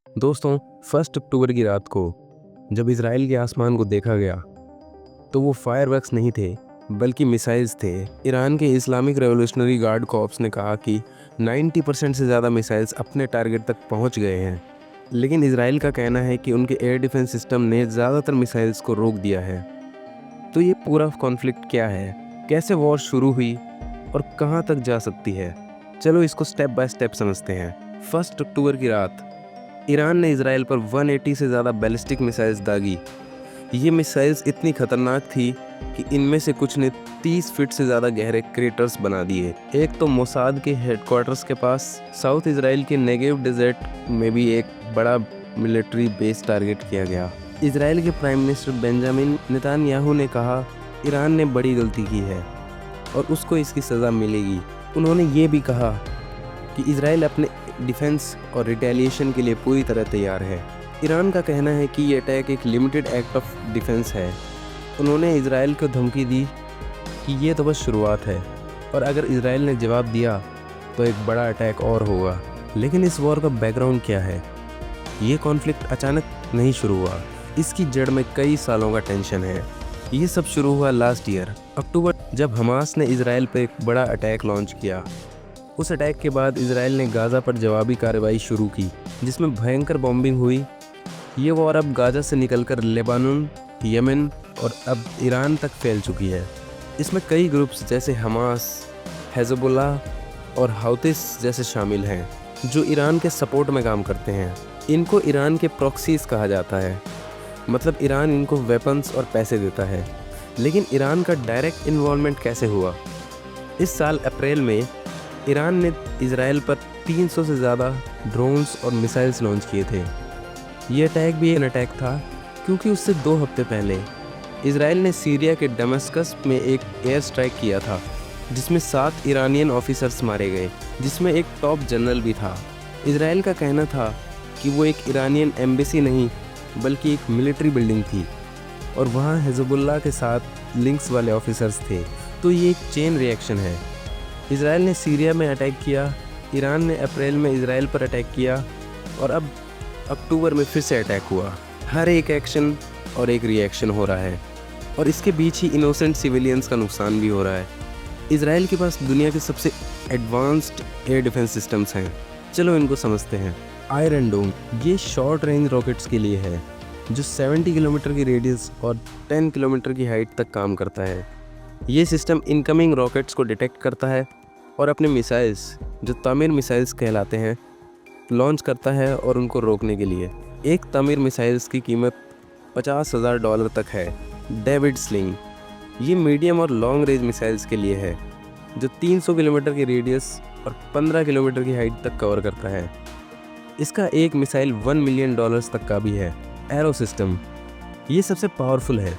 दोस्तों, 1 अक्टूबर की रात को जब इजराइल के आसमान को देखा गया तो वो फायरवर्क्स नहीं थे बल्कि मिसाइल्स थे। ईरान के इस्लामिक रेवोल्यूशनरी गार्ड कॉर्प्स ने कहा कि 90% से ज़्यादा मिसाइल्स अपने टारगेट तक पहुंच गए हैं, लेकिन इजराइल का कहना है कि उनके एयर डिफेंस सिस्टम ने ज़्यादातर मिसाइल्स को रोक दिया है। तो ये पूरा कॉन्फ्लिक्ट क्या है, कैसे वॉर शुरू हुई और कहाँ तक जा सकती है? चलो इसको स्टेप बाय स्टेप समझते हैं। 1 अक्टूबर की रात ईरान ने इजराइल पर 180 से ज़्यादा बैलिस्टिक मिसाइल्स दागी। ये मिसाइल्स इतनी खतरनाक थी कि इनमें से कुछ ने 30 फीट से ज़्यादा गहरे क्रेटर्स बना दिए। एक तो मोसाद के हेडक्वार्टर्स के पास साउथ इजराइल के नेगेव डेजर्ट में भी एक बड़ा मिलिट्री बेस टारगेट किया गया। इजराइल के प्राइम मिनिस्टर बेंजामिन नेतान्याहू ने कहा ईरान ने बड़ी गलती की है और उसको इसकी सज़ा मिलेगी। उन्होंने ये भी कहा कि इजराइल अपने डिफेंस और रिटेलिएशन के लिए पूरी तरह तैयार है। ईरान का कहना है कि ये अटैक एक लिमिटेड एक्ट ऑफ डिफेंस है। उन्होंने इजराइल को धमकी दी कि ये तो बस शुरुआत है और अगर इजराइल ने जवाब दिया तो एक बड़ा अटैक और होगा। लेकिन इस वॉर का बैकग्राउंड क्या है? ये कॉन्फ्लिक्ट अचानक नहीं शुरू हुआ, इसकी जड़ में कई सालों का टेंशन है। ये सब शुरू हुआ लास्ट ईयर अक्टूबर, जब हमास ने इजराइल पर एक बड़ा अटैक लॉन्च किया। उस अटैक के बाद इजराइल ने गाज़ा पर जवाबी कार्रवाई शुरू की, जिसमें भयंकर बॉम्बिंग हुई। ये वॉर अब गाज़ा से निकलकर लेबानन, यमन और अब ईरान तक फैल चुकी है। इसमें कई ग्रुप्स जैसे हमास, हिजबुल्लाह और हाउतिस जैसे शामिल हैं, जो ईरान के सपोर्ट में काम करते हैं। इनको ईरान के प्रॉक्सीज कहा जाता है, मतलब ईरान इनको वेपन्स और पैसे देता है। लेकिन ईरान का डायरेक्ट इन्वॉल्वमेंट कैसे हुआ? इस साल अप्रैल में ईरान ने इजराइल पर 300 से ज़्यादा ड्रोन्स और मिसाइल्स लॉन्च किए थे। ये अटैक भी एक अटैक था क्योंकि उससे 2 हफ्ते पहले इजराइल ने सीरिया के दमिश्क में एक एयर स्ट्राइक किया था, जिसमें 7 ईरानियन ऑफिसर्स मारे गए, जिसमें एक टॉप जनरल भी था। इजराइल का कहना था कि वो एक ईरानियन एम्बेसी नहीं बल्कि एक मिलिट्री बिल्डिंग थी और वहाँ हिजबुल्लाह के साथ लिंक्स वाले ऑफिसर्स थे। तो ये एक चेन रिएक्शन है। इजराइल ने सीरिया में अटैक किया, ईरान ने अप्रैल में इजराइल पर अटैक किया और अब अक्टूबर में फिर से अटैक हुआ। हर एक एक्शन और एक रिएक्शन हो रहा है और इसके बीच ही इनोसेंट सिविलियंस का नुकसान भी हो रहा है। इजराइल के पास दुनिया के सबसे एडवांस्ड एयर डिफेंस सिस्टम्स हैं। चलो इनको समझते हैं। आयरन डोम ये शॉर्ट रेंज रॉकेट्स के लिए है, जो 70 किलोमीटर की रेडियस और 10 किलोमीटर की हाइट तक काम करता है। ये सिस्टम इनकमिंग रॉकेट्स को डिटेक्ट करता है और अपने मिसाइल्स, जो तामीर मिसाइल्स कहलाते हैं, लॉन्च करता है और उनको रोकने के लिए। एक तामीर मिसाइल्स की कीमत $50,000 तक है। डेविड स्लिंग ये मीडियम और लॉन्ग रेंज मिसाइल्स के लिए है, जो 300 किलोमीटर की रेडियस और 15 किलोमीटर की हाइट तक कवर करता है। इसका एक मिसाइल $1 मिलियन तक का भी है। एरो सिस्टम ये सबसे पावरफुल है,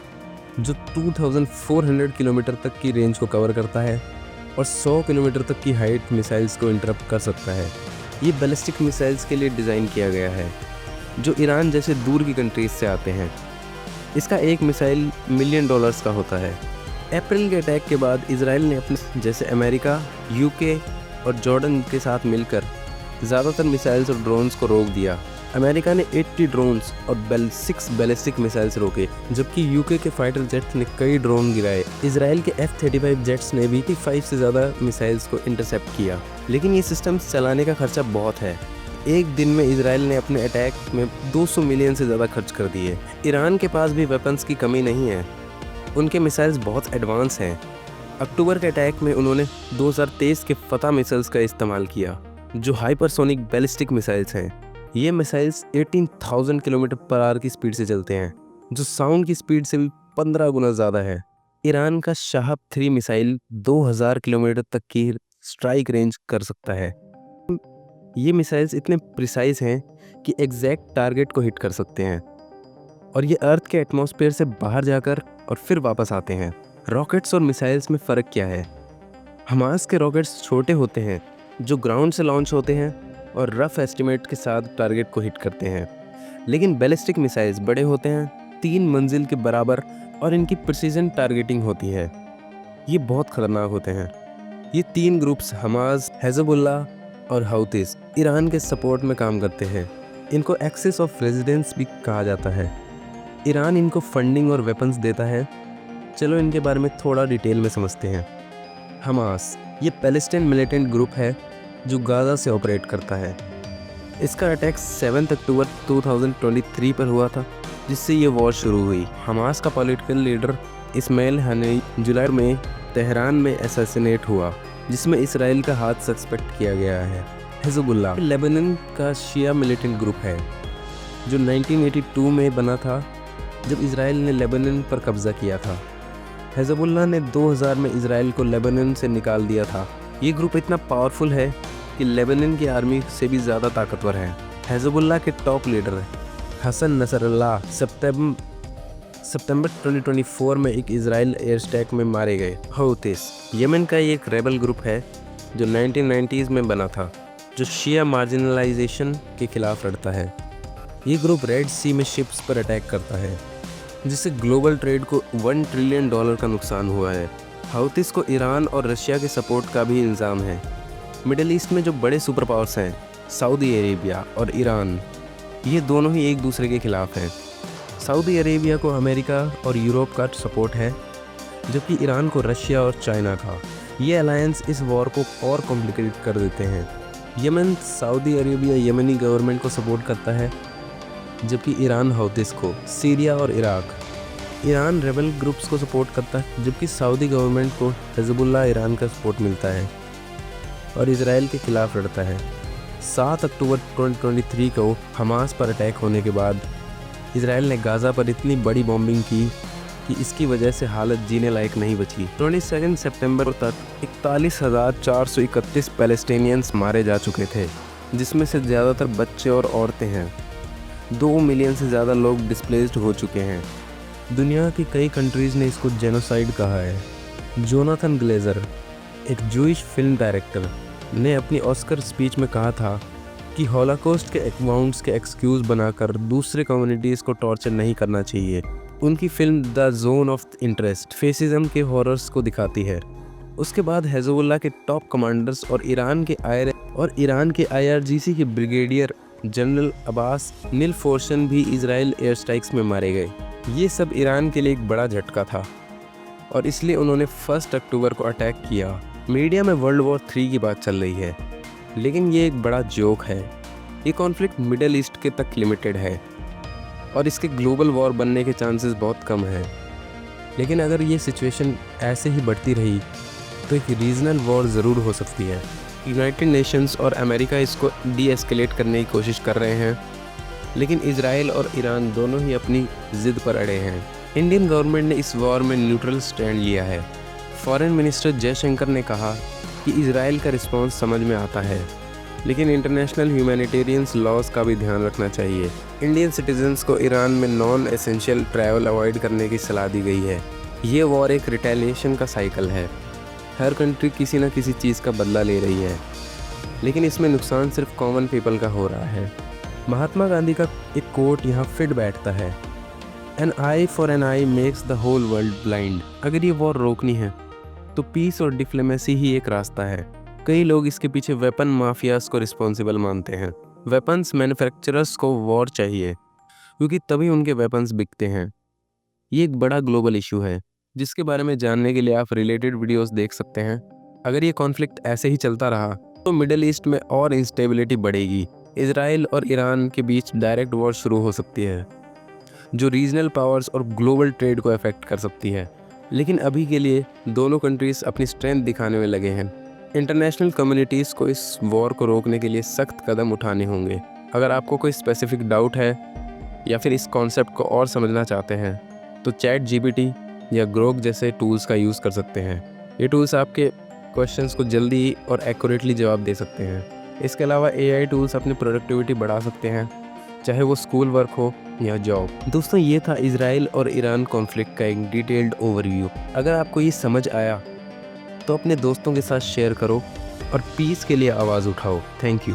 जो 2400 किलोमीटर तक की रेंज को कवर करता है और 100 किलोमीटर तक की हाइट मिसाइल्स को इंटरप्ट कर सकता है। ये बैलिस्टिक मिसाइल्स के लिए डिज़ाइन किया गया है, जो ईरान जैसे दूर की कंट्रीज से आते हैं। इसका एक मिसाइल $1 मिलियन का होता है। अप्रैल के अटैक के बाद इजराइल ने अपने जैसे अमेरिका, यूके और जॉर्डन के साथ मिलकर ज़्यादातर मिसाइल्स और ड्रोन्स को रोक दिया। अमेरिका ने 80 ड्रोन्स और 6 बैलिस्टिक मिसाइल्स रोके, जबकि यूके के फाइटर जेट्स ने कई ड्रोन गिराए। इजराइल के F-35 जेट्स ने भी 5 से ज़्यादा मिसाइल्स को इंटरसेप्ट किया। लेकिन ये सिस्टम्स चलाने का खर्चा बहुत है। एक दिन में इजराइल ने अपने अटैक में 200 मिलियन से ज़्यादा खर्च कर दिए। ईरान के पास भी वेपन्स की कमी नहीं है, उनके मिसाइल्स बहुत एडवांस हैं। अक्टूबर के अटैक में उन्होंने 2023 के फतह मिसाइल्स का इस्तेमाल किया, जो हाइपरसोनिक बैलिस्टिक मिसाइल्स हैं। ये मिसाइल्स 18,000 किलोमीटर पर आवर की स्पीड से चलते हैं, जो साउंड की स्पीड से भी 15 गुना ज़्यादा है। ईरान का शाहब 3 मिसाइल 2000 किलोमीटर तक की स्ट्राइक रेंज कर सकता है। ये मिसाइल्स इतने प्रिसाइज हैं कि एग्जैक्ट टारगेट को हिट कर सकते हैं और ये अर्थ के एटमॉस्फेयर से बाहर जाकर और फिर वापस आते हैं। रॉकेट्स और मिसाइल्स में फ़र्क क्या है? हमास के रॉकेट्स छोटे होते हैं, जो ग्राउंड से लॉन्च होते हैं और रफ एस्टिमेट के साथ टारगेट को हिट करते हैं। लेकिन बैलिस्टिक मिसाइल्स बड़े होते हैं, 3 मंजिल के बराबर, और इनकी प्रिसीजन टारगेटिंग होती है। ये बहुत खतरनाक होते हैं। ये 3 ग्रुप्स हमास, हिजबुल्लाह और हाउतीस ईरान के सपोर्ट में काम करते हैं। इनको एक्सेस ऑफ रेजिडेंस भी कहा जाता है। ईरान इनको फंडिंग और वेपन्स देता है। चलो इनके बारे में थोड़ा डिटेल में समझते हैं। हमास ये पैलेस्टाइन मिलिटेंट ग्रुप है जो गाज़ा से ऑपरेट करता है। इसका अटैक 7 अक्टूबर 2023 पर हुआ था, जिससे ये वॉर शुरू हुई। हमास का पॉलिटिकल लीडर इस्माइल हनी जुलाई में तेहरान में असैसिनेट हुआ, जिसमें इसराइल का हाथ सस्पेक्ट किया गया है। हिज़बुल्लाह लेबनान का शिया मिलिटेंट ग्रुप है जो 1982 में बना था, जब इसराइल ने लेबनान पर कब्जा किया था। हिज़बुल्लाह ने 2000 में इसराइल को लेबनान से निकाल दिया था। ये ग्रुप इतना पावरफुल है कि लेबनान की आर्मी से भी ज़्यादा ताकतवर है। हिज़बुल्लाह के टॉप लीडर हसन नसरल्लाह सितंबर 2024 में एक इजराइल एयर स्ट्राइक में मारे गए। हौतीस यमन का एक रेबल ग्रुप है जो 1990s में बना था, जो शिया मार्जिनलाइजेशन के खिलाफ लड़ता है। ये ग्रुप रेड सी में शिप्स पर अटैक करता है, जिससे ग्लोबल ट्रेड को $1 ट्रिलियन का नुकसान हुआ है। हौतीस को ईरान और रशिया के सपोर्ट का भी इल्ज़ाम है। मिडिल ईस्ट में जो बड़े सुपर पावर्स हैं, सऊदी अरेबिया और ईरान, ये दोनों ही एक दूसरे के खिलाफ हैं। सऊदी अरेबिया को अमेरिका और यूरोप का सपोर्ट है, जबकि ईरान को रशिया और चाइना का। ये अलायंस इस वॉर को और कॉम्प्लिकेट कर देते हैं। यमन सऊदी अरेबिया यमनी गवर्नमेंट को सपोर्ट करता है, जबकि ईरान हौतीस को। सीरिया और इराक ईरान रेबल ग्रुप्स को सपोर्ट करता है, जबकि सऊदी गवर्नमेंट को हिज़बुल्लाह ईरान का सपोर्ट मिलता है और इसराइल के खिलाफ लड़ता है। 7 अक्टूबर 2023 को हमास पर अटैक होने के बाद इसराइल ने गाज़ा पर इतनी बड़ी बॉम्बिंग की कि इसकी वजह से हालत जीने लायक नहीं बची। 22 सितंबर तक 41,431 पैलेस्टीनियंस मारे जा चुके थे, जिसमें से ज़्यादातर बच्चे और औरतें हैं। 2 मिलियन से ज़्यादा लोग डिस्प्लेस्ड हो चुके हैं। दुनिया की कई कंट्रीज़ ने इसको जेनोसाइड कहा है। जोनाथन ग्लेजर, एक जूइश फिल्म डायरेक्टर, ने अपनी ऑस्कर स्पीच में कहा था कि हॉलोकॉस्ट के अकाउंट्स के एक्सक्यूज़ बनाकर दूसरे कम्युनिटीज़ को टॉर्चर नहीं करना चाहिए। उनकी film the zone of interest fascism के हॉरर्स को दिखाती है। उसके बाद हिज़बुल्लाह के टॉप कमांडर्स और ईरान के IRGC के ब्रिगेडियर जनरल अब्बास निलफोर्शन भी इजराइल एयर स्ट्राइक्स में मारे गए। ये सब ईरान के लिए एक बड़ा झटका था और इसलिए उन्होंने 1 अक्टूबर को अटैक किया। मीडिया में वर्ल्ड वॉर 3 की बात चल रही है, लेकिन ये एक बड़ा जोक है। ये कॉन्फ्लिक्ट मिडिल ईस्ट के तक लिमिटेड है और इसके ग्लोबल वॉर बनने के चांसेस बहुत कम हैं। लेकिन अगर ये सिचुएशन ऐसे ही बढ़ती रही तो एक रीजनल वॉर ज़रूर हो सकती है। यूनाइटेड नेशंस और अमेरिका इसको डी-एस्केलेट करने की कोशिश कर रहे हैं, लेकिन इजराइल और ईरान दोनों ही अपनी ज़िद पर अड़े हैं। इंडियन गवर्नमेंट ने इस वॉर में न्यूट्रल स्टैंड लिया है। फॉरेन मिनिस्टर जयशंकर ने कहा कि इजराइल का रिस्पांस समझ में आता है, लेकिन इंटरनेशनल ह्यूमैनिटेरियंस लॉज का भी ध्यान रखना चाहिए। इंडियन सिटीजन्स को ईरान में नॉन एसेंशियल ट्रैवल अवॉइड करने की सलाह दी गई है। ये वॉर एक रिटेलिएशन का साइकिल है। हर कंट्री किसी न किसी चीज़ का बदला ले रही है, लेकिन इसमें नुकसान सिर्फ कॉमन पीपल का हो रहा है। महात्मा गांधी का एक कोट यहाँ फिट बैठता है, an eye for an eye makes the whole world blind. अगर ये वॉर रोकनी है तो पीस और डिप्लोमेसी ही एक रास्ता है। कई लोग इसके पीछे वेपन माफियाज को रिस्पॉन्सिबल मानते हैं। वेपन्स मैन्युफैक्चरर्स को वॉर चाहिए क्योंकि तभी उनके वेपन्स बिकते हैं। ये एक बड़ा ग्लोबल इशू है, जिसके बारे में जानने के लिए आप रिलेटेड वीडियोस देख सकते हैं। अगर ये कॉन्फ्लिक्ट ऐसे ही चलता रहा तो मिडिल ईस्ट में और इंस्टेबिलिटी बढ़ेगी। इजराइल और ईरान के बीच डायरेक्ट वॉर शुरू हो सकती है, जो रीजनल पावर्स और ग्लोबल ट्रेड को अफेक्ट कर सकती है। लेकिन अभी के लिए दोनों कंट्रीज अपनी स्ट्रेंथ दिखाने में लगे हैं। इंटरनेशनल कम्युनिटीज़ को इस वॉर को रोकने के लिए सख्त कदम उठाने होंगे। अगर आपको कोई स्पेसिफिक डाउट है या फिर इस कॉन्सेप्ट को और समझना चाहते हैं तो ChatGPT या ग्रोक जैसे टूल्स का यूज़ कर सकते हैं। ये टूल्स आपके क्वेश्चंस को जल्दी और एक्यूरेटली जवाब दे सकते हैं। इसके अलावा AI टूल्स अपनी प्रोडक्टिविटी बढ़ा सकते हैं, चाहे वो स्कूल वर्क हो या जॉब। दोस्तों, ये था इजराइल और ईरान कॉन्फ्लिक्ट का एक डिटेल्ड ओवरव्यू। अगर आपको ये समझ आया तो अपने दोस्तों के साथ शेयर करो और पीस के लिए आवाज़ उठाओ। Thank you.